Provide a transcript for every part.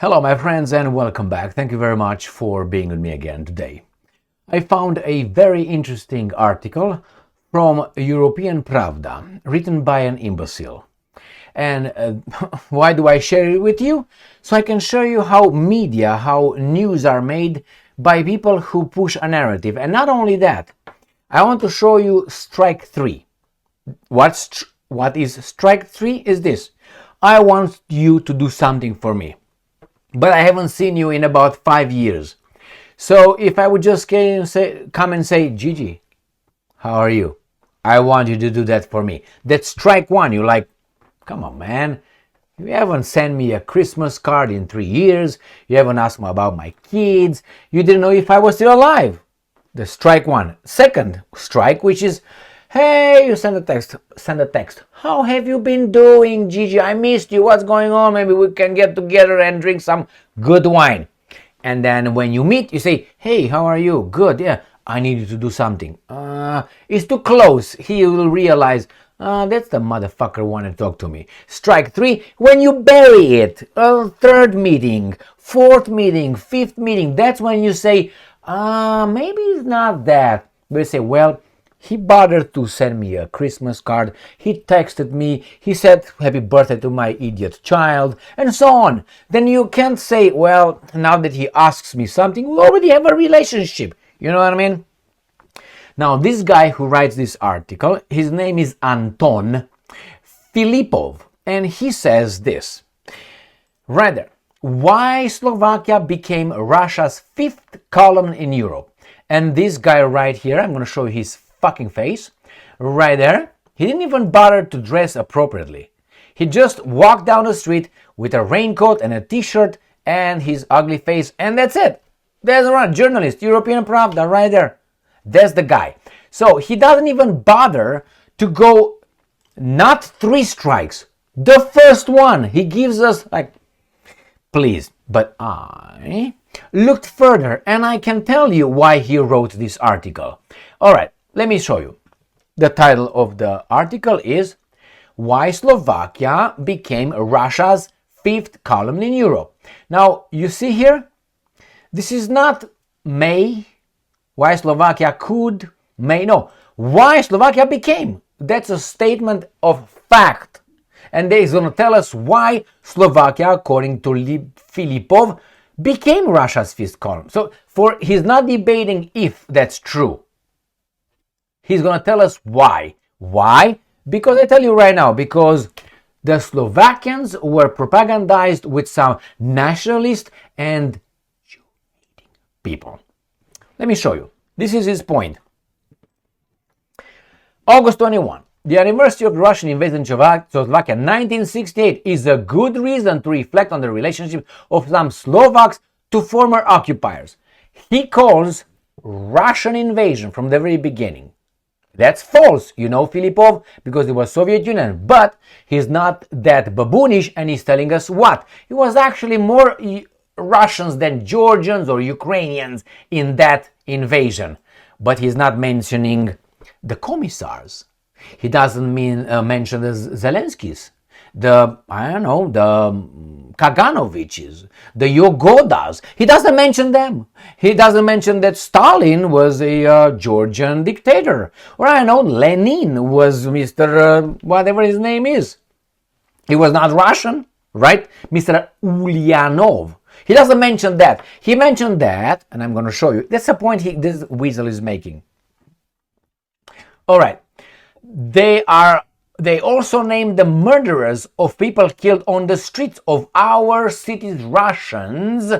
Hello, my friends, and welcome back. Thank you very much for being with me again today. I found a very interesting article from European Pravda, written by an imbecile. And why do I share it with you? So I can show you how news are made by people who push a narrative. And not only that, I want to show you strike three. What is strike three is this. I want you to do something for me, but I haven't seen you in about 5 years. So if I would just come and say, Gigi, how are you? I want you to do that for me. That's strike one. You're like, come on, man. You haven't sent me a Christmas card in 3 years. You haven't asked me about my kids. You didn't know if I was still alive. That's strike one. Second strike, which is, hey, you send a text. How have you been doing, Gigi? I missed you. What's going on? Maybe we can get together and drink some good wine. And then when you meet, you say, hey, how are you? Good, yeah. I need you to do something. It's too close. He will realize, that's the motherfucker want to talk to me. Strike three, when you bury it. Third meeting, fourth meeting, fifth meeting. That's when you say, maybe it's not that. But you say, well, he bothered to send me a Christmas card. He texted me. He said, happy birthday to my idiot child, and so on. Then you can't say, well, now that he asks me something, we already have a relationship. You know what I mean? Now, this guy who writes this article, his name is Anton Filipov, and he says this. Rather, why Slovakia became Russia's fifth column in Europe. And this guy right here, I'm going to show you his fucking face right there. He didn't even bother to dress appropriately. He just walked down the street with a raincoat and a t-shirt and his ugly face, and that's it. There's a journalist, European Pravda, right there. That's the guy. So he doesn't even bother to go, not 3 strikes, the first one. He gives us like, please. But I looked further and I can tell you why he wrote this article. All right. Let me show you. The title of the article is Why Slovakia Became Russia's Fifth Column in Europe. Now, you see here, this is not may, why Slovakia could, may, no. Why Slovakia became. That's a statement of fact. And they're going to tell us why Slovakia, according to Filipov, became Russia's fifth column. So he's not debating if that's true. He's going to tell us why. Why? Because I tell you right now, because the Slovakians were propagandized with some nationalist and Jew-hating people. Let me show you. This is his point. August 21. The anniversary of the Russian invasion of Slovakia 1968 is a good reason to reflect on the relationship of some Slovaks to former occupiers. He calls Russian invasion from the very beginning. That's false, you know, Filipov, because it was Soviet Union. But he's not that baboonish, and he's telling us what? It was actually more Russians than Georgians or Ukrainians in that invasion. But he's not mentioning the commissars. He doesn't mention the Zelenskys, the Kaganoviches, the Yogodas. He doesn't mention them. He doesn't mention that Stalin was a Georgian dictator. Or Lenin was Mr. Whatever his name is. He was not Russian, right? Mr. Ulyanov. He doesn't mention that. He mentioned that, and I'm going to show you. That's the point this weasel is making. All right. They also named the murderers of people killed on the streets of our cities Russians.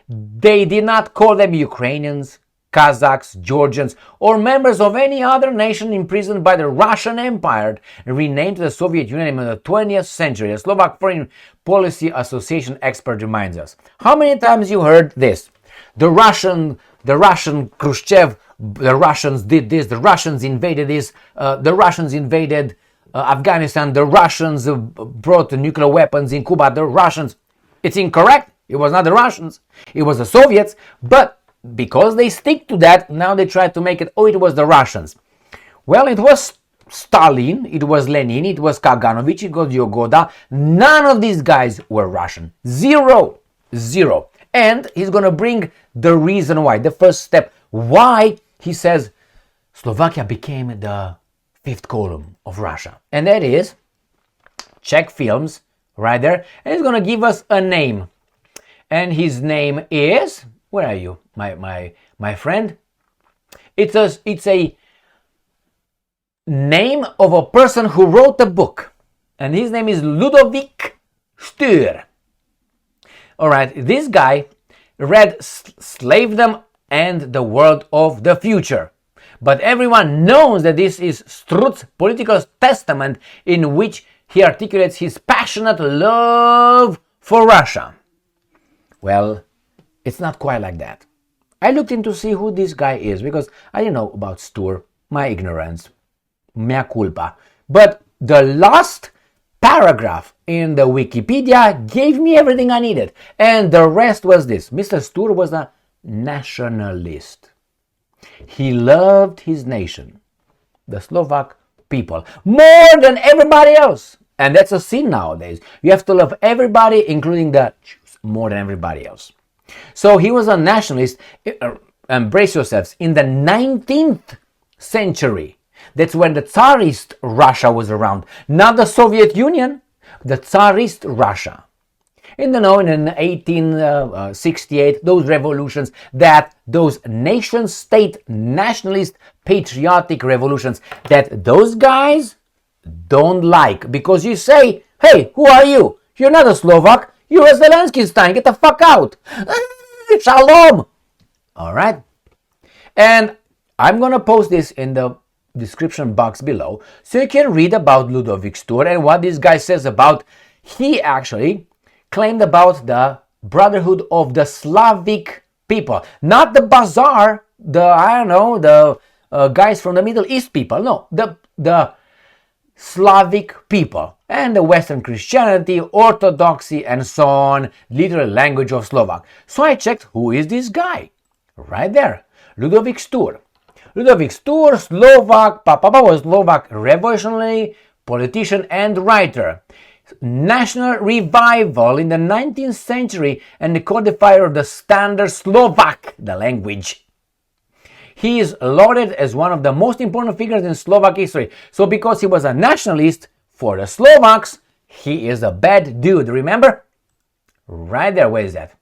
They did not call them Ukrainians, Kazakhs, Georgians, or members of any other nation imprisoned by the Russian Empire, renamed to the Soviet Union in the 20th century. A Slovak Foreign Policy Association expert reminds us. How many times you heard this? The Russian Khrushchev, the Russians did this, the Russians invaded this, the Russians invaded Afghanistan, the Russians brought nuclear weapons in Cuba, the Russians. It's incorrect. It was not the Russians. It was the Soviets. But because they stick to that, now they try to make it, it was the Russians. Well, it was Stalin, it was Lenin, it was Kaganovich, it was Yogoda. None of these guys were Russian. Zero. And he's going to bring the reason why, the first step, why he says Slovakia became the fifth column of Russia. And that is, check films right there, and he's going to give us a name. And his name is, where are you, my friend? It's a name of a person who wrote a book, and his name is Ľudovít Štúr. All right, this guy read Slavedom and the World of the Future, but everyone knows that this is Stur's political testament in which he articulates his passionate love for Russia. Well, it's not quite like that. I looked in to see who this guy is because I didn't know about Stur, my ignorance. Mea culpa. But the last paragraph in the Wikipedia gave me everything I needed. And the rest was this. Mr. Stur was a nationalist. He loved his nation, the Slovak people, more than everybody else. And that's a sin nowadays. You have to love everybody, including the Jews, more than everybody else. So he was a nationalist, embrace yourselves, in the 19th century. That's when the Tsarist Russia was around, not the Soviet Union, the Tsarist Russia. In the 1868, those revolutions, those nation-state nationalist patriotic revolutions that those guys don't like, because you say, hey, who are you? You're not a Slovak, you're a Zelensky Stein, get the fuck out. Shalom. All right. And I'm going to post this in the description box below so you can read about Ľudovít Štúr and what this guy says about, he actually claimed about the brotherhood of the Slavic people, not the bazaar, the guys from the Middle East people, no, the Slavic people and the Western Christianity, Orthodoxy, and so on, literal language of Slovak. So I checked, who is this guy? Right there, Ľudovít Štúr. Ľudovít Štúr, Slovak, Papa was Slovak revolutionary politician and writer. National revival in the 19th century and the codifier of the standard Slovak, the language. He is lauded as one of the most important figures in Slovak history. So because he was a nationalist for the Slovaks, he is a bad dude, remember? Right there, where is that?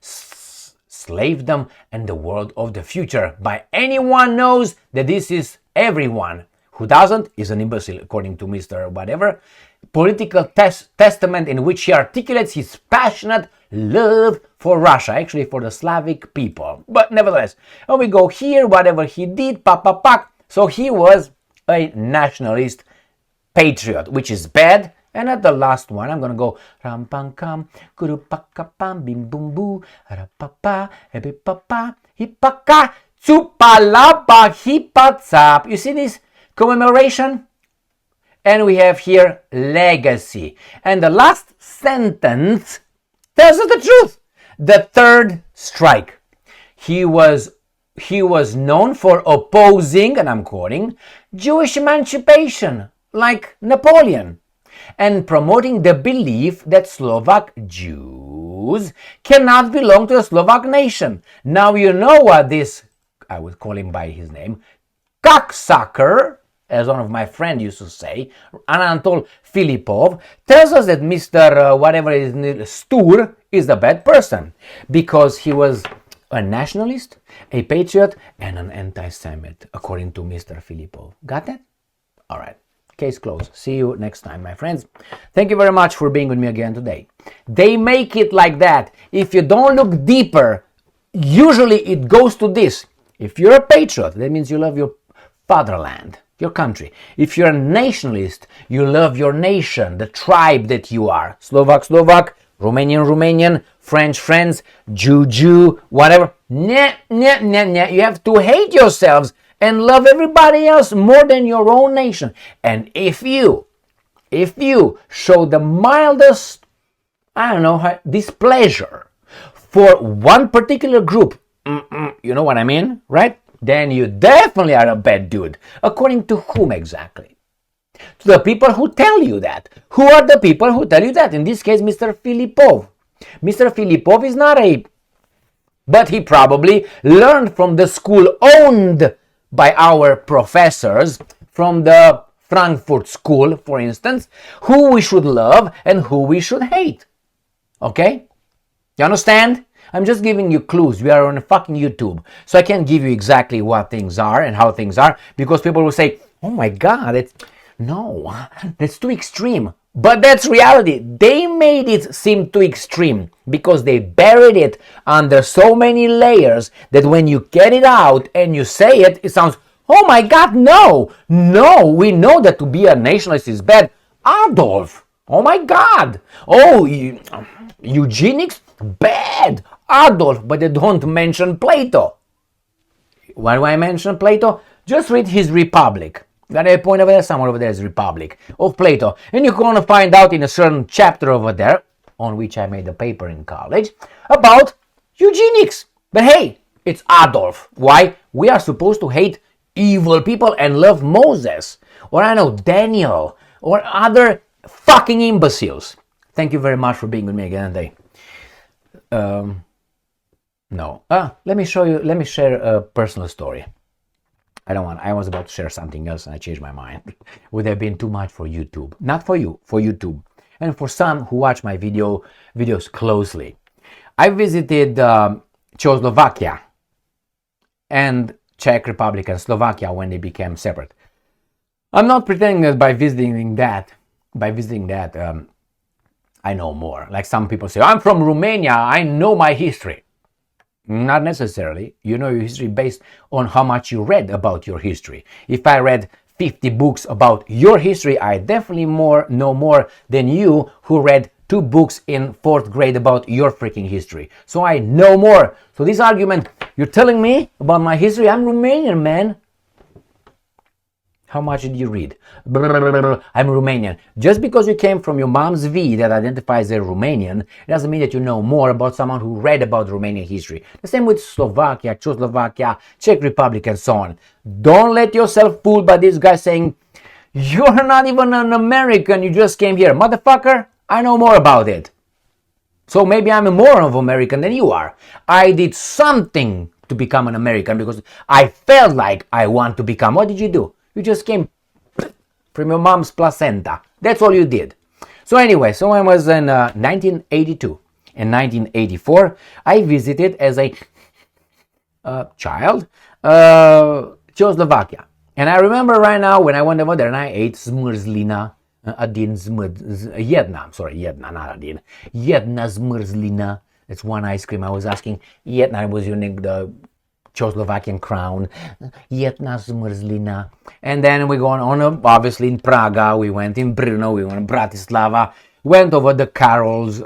Slavedom and the World of the Future. By anyone knows that this is everyone. Who doesn't is an imbecile, according to Mr. Whatever. Political testament in which he articulates his passionate love for Russia, actually for the Slavic people. But nevertheless, when we go here, whatever he did, so he was a nationalist patriot, which is bad. And at the last one, I'm gonna go ram pam kam kuru paka pam bim bum boo rapapa ebi papa hipaka tsupalapa hipatsap. You see this commemoration? And we have here legacy. And the last sentence tells us the truth. The third strike. He was known for opposing, and I'm quoting, Jewish emancipation, like Napoleon, and promoting the belief that Slovak Jews cannot belong to the Slovak nation. Now you know what this, I would call him by his name, cocksucker, as one of my friends used to say, Anatol Filipov, tells us that Mr. whatever his name, Stur, is a bad person because he was a nationalist, a patriot, and an anti-Semite, according to Mr. Filipov. Got that? All right. Case closed. See you next time, my friends. Thank you very much for being with me again today. They make it like that. If you don't look deeper, usually it goes to this. If you're a patriot, that means you love your fatherland, your country. If you're a nationalist, you love your nation, the tribe that you are. Slovak, Romanian, French, Jew, whatever. You have to hate yourselves and love everybody else more than your own nation. And if you show the mildest, displeasure for one particular group, you know what I mean, right? then you definitely are a bad dude. According to whom exactly? To the people who tell you that. Who are the people who tell you that? In this case, Mr. Filipov. Mr. Filipov is not but he probably learned from the school owned by our professors, from the Frankfurt School, for instance, who we should love and who we should hate. Okay? You understand? I'm just giving you clues. We are on a fucking YouTube. So I can't give you exactly what things are and how things are, because people will say, oh my God, that's too extreme. But that's reality. They made it seem too extreme because they buried it under so many layers that when you get it out and you say it, it sounds, oh my God, no, we know that to be a nationalist is bad. Adolf, oh my God. Oh, eugenics, bad. Adolf, but they don't mention Plato. Why do I mention Plato? Just read his Republic. Got a point over there? Somewhere over there is Republic of Plato. And you're going to find out in a certain chapter over there, on which I made a paper in college, about eugenics. But hey, it's Adolf. Why? We are supposed to hate evil people and love Moses, or I know, Daniel, or other fucking imbeciles. Thank you very much for being with me again today. Let me share a personal story. I was about to share something else and I changed my mind. Would have been too much for YouTube. Not for you, for YouTube. And for some who watch my videos closely. I visited Czechoslovakia and Czech Republic and Slovakia when they became separate. I'm not pretending that by visiting that, I know more. Like some people say, I'm from Romania, I know my history. Not necessarily. You know your history based on how much you read about your history. If I read 50 books about your history, I definitely know more than you who read 2 books in 4th grade about your freaking history. So I know more. So this argument, you're telling me about my history? I'm Romanian, man. How much did you read? I'm Romanian. Just because you came from your mom's V that identifies as Romanian, doesn't mean that you know more about someone who read about Romanian history. The same with Slovakia, Czechoslovakia, Czech Republic, and so on. Don't let yourself fooled by this guy saying, you're not even an American, you just came here. Motherfucker, I know more about it. So maybe I'm more of an American than you are. I did something to become an American because I felt like I want to become. What did you do? You just came from your mom's placenta. That's all you did. So anyway, so I was in 1982 and 1984. I visited as a child Czechoslovakia. And I remember right now when I went over there and I ate zmrzlina. Jedna zmrzlina. It's one ice cream. I was asking, jedna, I was using the Czechoslovakian crown, jedna zmrzlina. And then we go on, obviously in Praga, we went in Brno, we went in Bratislava, went over the Karol's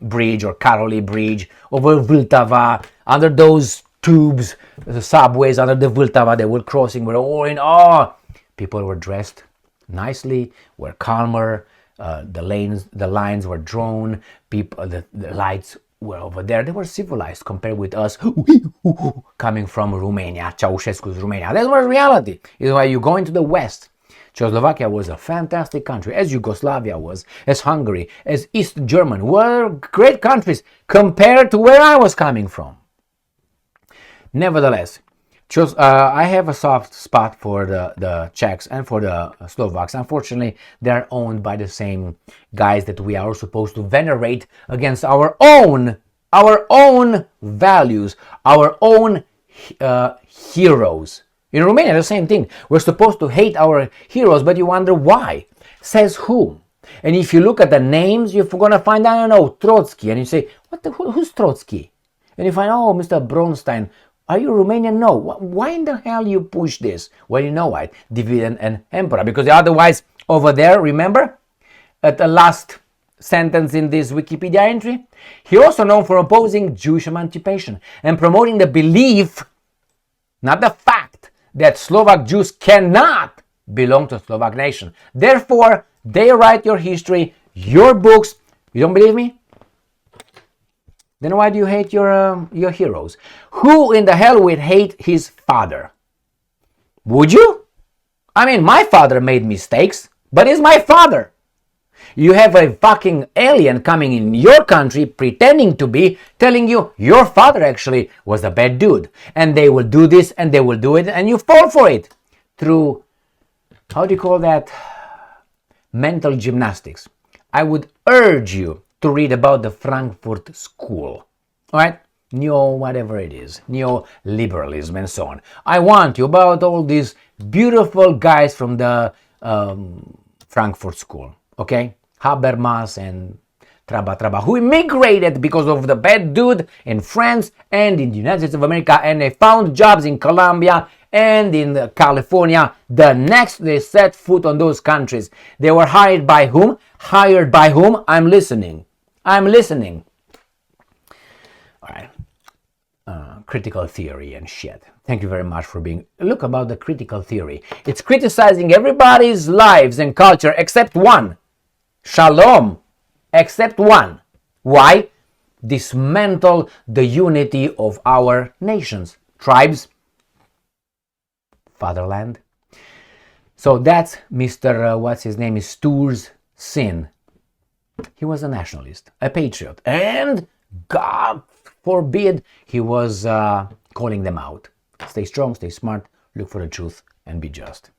bridge or Karoli bridge, over Vltava, under those tubes, the subways under the Vltava they were crossing, were all in awe. People were dressed nicely, were calmer, the lines were drawn, people, the lights were over there. They were civilized compared with us coming from Romania, Ceausescu's Romania. That was reality. Is why you go into the West. Czechoslovakia was a fantastic country, as Yugoslavia was, as Hungary, as East Germany were great countries compared to where I was coming from. Nevertheless, I have a soft spot for the Czechs and for the Slovaks. Unfortunately, they're owned by the same guys that we are supposed to venerate against our own values, our own heroes. In Romania, the same thing. We're supposed to hate our heroes, but you wonder why. Says who? And if you look at the names, you're going to find, I don't know, Trotsky. And you say, who's Trotsky? And you find, oh, Mr. Bronstein. Are you Romanian? No. Why in the hell you push this? Well, you know why. Dividend and emperor. Because otherwise, over there, remember? At the last sentence in this Wikipedia entry, he also known for opposing Jewish emancipation and promoting the belief, not the fact, that Slovak Jews cannot belong to the Slovak nation. Therefore, they write your history, your books. You don't believe me? Then why do you hate your heroes? Who in the hell would hate his father? Would you? I mean, my father made mistakes, but he's my father. You have a fucking alien coming in your country pretending to be, telling you your father actually was a bad dude. And they will do this and they will do it and you fall for it. Through, how do you call that? Mental gymnastics. I would urge you to read about the Frankfurt School. Alright? Neo whatever it is. Neo-liberalism and so on. I want you about all these beautiful guys from the Frankfurt School. Okay? Habermas and Traba, who immigrated because of the bad dude in France and in the United States of America, and they found jobs in Colombia and in California. The next they set foot on those countries, they were hired by whom? I'm listening. All right. Critical theory and shit. Thank you very much for being... Look about the critical theory. It's criticizing everybody's lives and culture except one. Shalom. Except one. Why? Dismantle the unity of our nations, tribes, fatherland. So that's Mr. What's his name is Stur's sin. He was a nationalist, a patriot, and God forbid he was calling them out. Stay strong, stay smart, look for the truth, and be just.